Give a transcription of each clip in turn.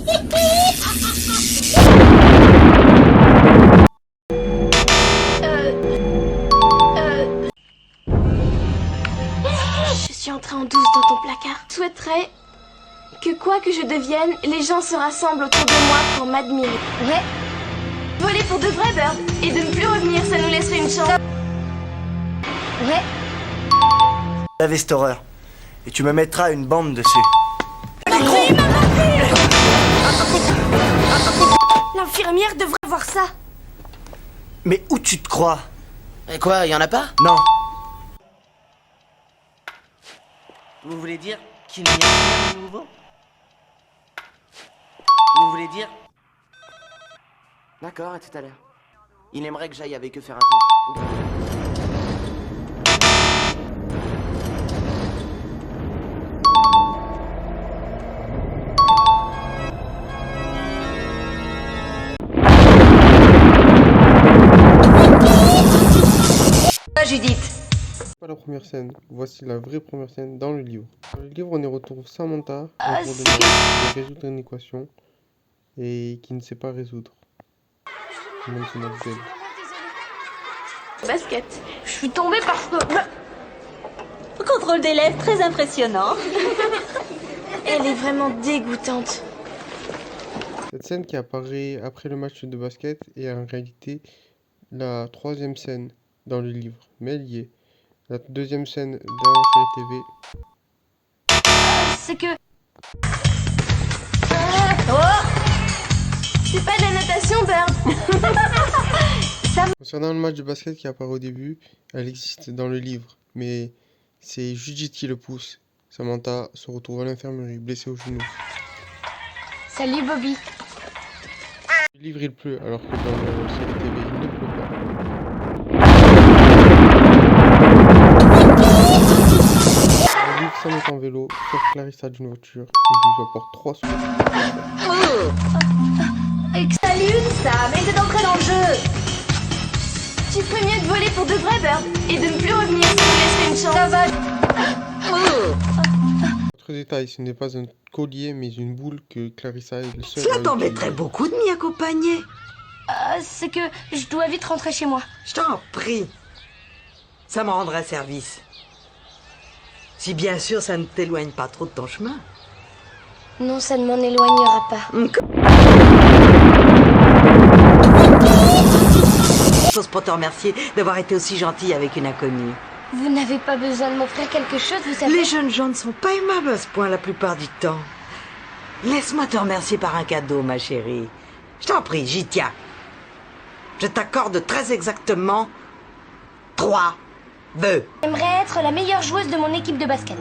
Je suis entrée en douce dans ton placard. Je souhaiterais que quoi que je devienne, les gens se rassemblent autour de moi pour m'admirer. Ouais. Voler pour de vrais birds et de ne plus revenir, ça nous laisserait une chance. Ouais. Laver cette horreur. Et tu me mettras une bande dessus. L'infirmière devrait voir ça. Mais où tu te crois? Et quoi, y en a pas? Non. Vous voulez dire qu'il n'y a rien de nouveau? Vous voulez dire? D'accord, à tout à l'heure. Il aimerait que j'aille avec eux faire un tour. Judith. Pas la première scène, voici la vraie première scène dans le livre. Dans le livre, on y retrouve Samantha en cours de résoudre une équation et qui ne sait pas résoudre. Demande son aide. Basket. Je suis tombée parce que... Contrôle d'élèves très impressionnant. Elle est vraiment dégoûtante. Cette scène qui apparaît après le match de basket est en réalité la troisième scène dans le livre, mais elle y est. La deuxième scène dans la série TV. C'est que... C'est pas de la natation, Bird. Concernant le match de basket qui apparaît au début, elle existe dans le livre, mais c'est Judith qui le pousse. Samantha se retrouve à l'infirmerie, blessée au genou. Salut, Bobby. Le livre il pleut, alors que dans la série TV il ne pleut pas. Dans le livre, Sam est en vélo, sauf Clarissa d'une voiture, et lui apporte 3 sous. Salut, Sam, et t'es entré dans le jeu. Tu ferais mieux de voler pour de vrais birds et de ne plus revenir, ça nous laisserait une chance. Ça va. Autre détail, ce n'est pas un collier, mais une boule que Clarissa est le seul Cela à t'embêterait utiliser. beaucoup de m'y accompagner. C'est que je dois vite rentrer chez moi. Je t'en prie. Ça me rendra service. Si bien sûr ça ne t'éloigne pas trop de ton chemin. Non, ça ne m'en éloignera pas. Chose pour te remercier d'avoir été aussi gentil avec une inconnue. Vous n'avez pas besoin de m'offrir quelque chose, vous savez. Les jeunes gens ne sont pas aimables à ce point la plupart du temps. Laisse-moi te remercier par un cadeau, ma chérie. Je t'en prie, j'y tiens. Je t'accorde très exactement 3 vœux. J'aimerais être la meilleure joueuse de mon équipe de basket.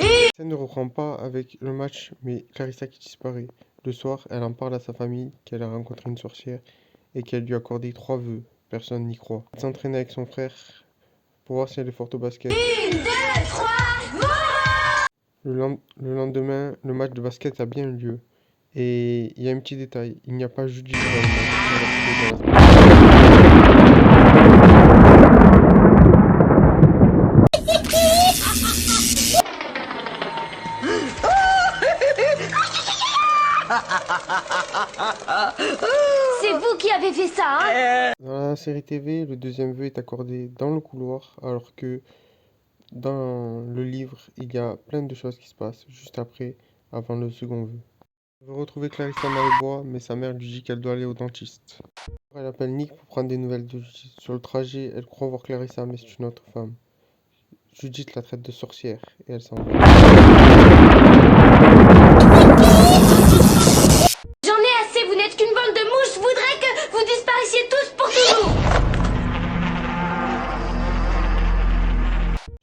La scène ne reprend pas avec le match, mais Clarissa qui disparaît. Le soir, elle en parle à sa famille qu'elle a rencontré une sorcière et qu'elle lui a accordé 3 vœux. Personne n'y croit. Elle s'entraîne avec son frère pour voir si elle est forte au basket. 1, 2, 3, Le lendemain, le match de basket a bien eu lieu. Et il y a un petit détail, il n'y a pas Judith dans le match. C'est vous qui avez fait ça, hein? Dans la série TV, le deuxième vœu est accordé dans le couloir, alors que dans le livre, il y a plein de choses qui se passent juste après, avant le second vœu. Elle veut retrouver Clarissa dans le bois, mais sa mère lui dit qu'elle doit aller au dentiste. Elle appelle Nick pour prendre des nouvelles de Judith. Sur le trajet, elle croit voir Clarissa, mais c'est une autre femme. Judith la traite de sorcière et elle s'en va. J'en ai assez, vous n'êtes qu'une bande de mouches, je voudrais que vous disparaissiez tous pour toujours.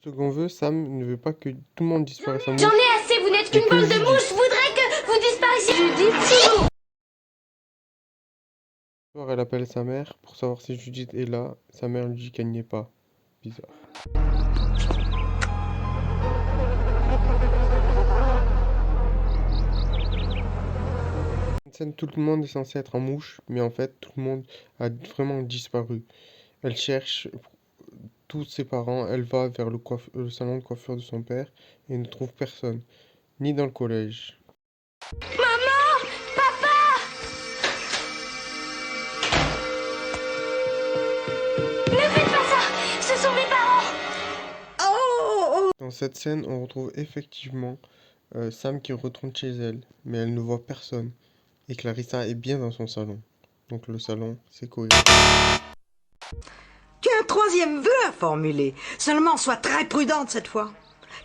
Second vœu, Sam ne veut pas que tout le monde disparaisse en mouche. J'en ai assez, vous n'êtes qu'une bande de mouches, je voudrais que vous disparaissiez. Judith, toujours. Ce soir, elle appelle sa mère pour savoir si Judith est là. Sa mère lui dit qu'elle n'y est pas. Bizarre. Une scène, tout le monde est censé être en mouche, mais en fait, tout le monde a vraiment disparu. Elle cherche tous ses parents, elle va vers le salon de coiffure de son père et ne trouve personne. ni dans le collège. Maman! Papa! Ne faites pas ça! Ce sont mes parents! Dans cette scène, on retrouve effectivement Sam qui retourne chez elle, mais elle ne voit personne. Et Clarissa est bien dans son salon. Donc le salon, c'est cohérent. Tu as un troisième vœu à formuler. Seulement, sois très prudente cette fois.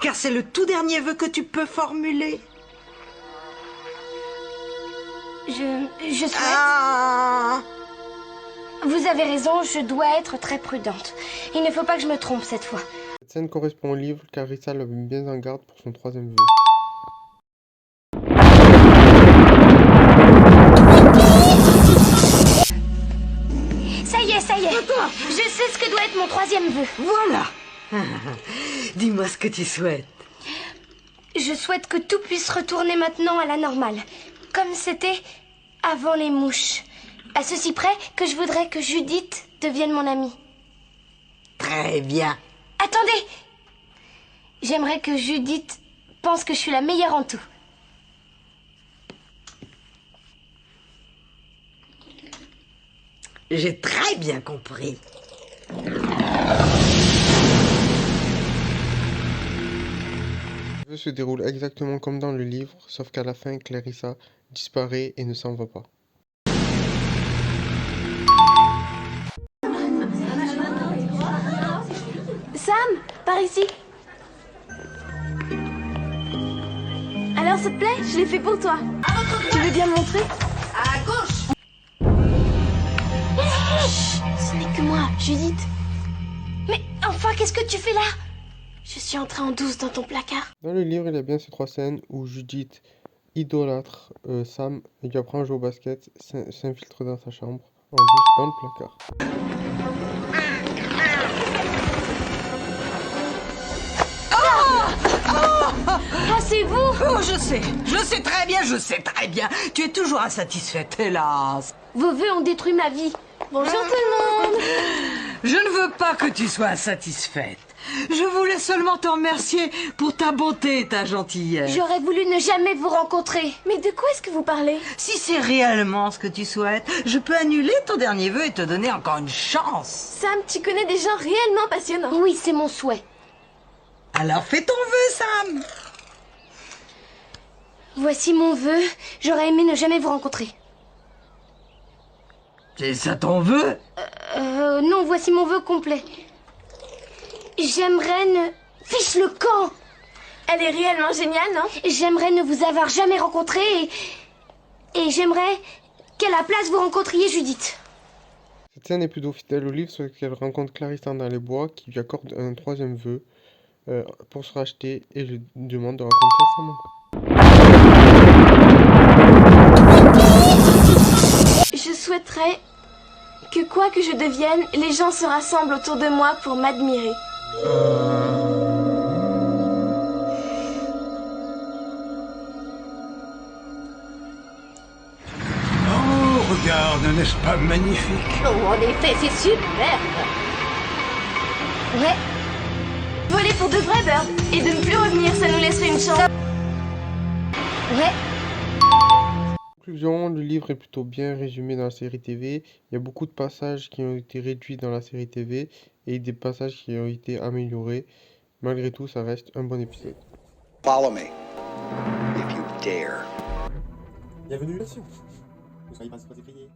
Car c'est le tout dernier vœu que tu peux formuler. Je souhaite... Ah! Vous avez raison, je dois être très prudente. Il ne faut pas que je me trompe cette fois. Cette scène correspond au livre, Clarissa l'a mis bien en garde pour son troisième vœu. Ça y est, je sais ce que doit être mon troisième vœu. Voilà. Dis-moi ce que tu souhaites. Je souhaite que tout puisse retourner maintenant à la normale, comme c'était avant les mouches. À ceci près que je voudrais que Judith devienne mon amie. Très bien. Attendez! J'aimerais que Judith pense que je suis la meilleure en tout. J'ai très bien compris. Le jeu se déroule exactement comme dans le livre, sauf qu'à la fin, Clarissa disparaît et ne s'en va pas. Sam, par ici. Alors, ça te plaît? Je l'ai fait pour toi. Tu veux bien me montrer? À gauche. Chut, ce n'est que moi, Judith. Mais enfin, qu'est-ce que tu fais là? Je suis entrée en douce dans ton placard. Dans le livre, il y a bien ces trois scènes où Judith idolâtre Sam, lui apprend à jouer au basket, s'infiltre dans sa chambre, en douce dans le placard. Ah, c'est vous? Oh, je sais très bien. Tu es toujours insatisfaite, hélas. Vos vœux ont détruit ma vie. Bonjour tout le monde. Je ne veux pas que tu sois insatisfaite. Je voulais seulement te remercier pour ta bonté et ta gentillesse. J'aurais voulu ne jamais vous rencontrer. Mais de quoi est-ce que vous parlez? Si c'est réellement ce que tu souhaites, je peux annuler ton dernier vœu et te donner encore une chance. Sam, tu connais des gens réellement passionnants. Oui, c'est mon souhait. Alors fais ton vœu, Sam. Voici mon vœu. J'aurais aimé ne jamais vous rencontrer. C'est ça ton vœu? Non, voici mon vœu complet. J'aimerais ne... Fiche le camp! Elle est réellement géniale, non? J'aimerais ne vous avoir jamais rencontré et j'aimerais qu'à la place vous rencontriez Judith. Cette scène est plutôt fidèle au livre, sauf qu'elle rencontre Clarissa dans les bois, qui lui accorde un troisième vœu pour se racheter et lui demande de rencontrer sa maman. Je souhaiterais que quoi que je devienne, les gens se rassemblent autour de moi pour m'admirer. Oh, regarde, n'est-ce pas magnifique? Oh, en effet, c'est super. Ouais. Voler pour de vrais birds et de ne plus revenir, ça nous laisserait une chance. Ouais. En conclusion, le livre est plutôt bien résumé dans la série TV. Il y a beaucoup de passages qui ont été réduits dans la série TV et des passages qui ont été améliorés. Malgré tout, ça reste un bon épisode. Follow me, if you dare. Bienvenue, monsieur. Ne soyez pas effrayés.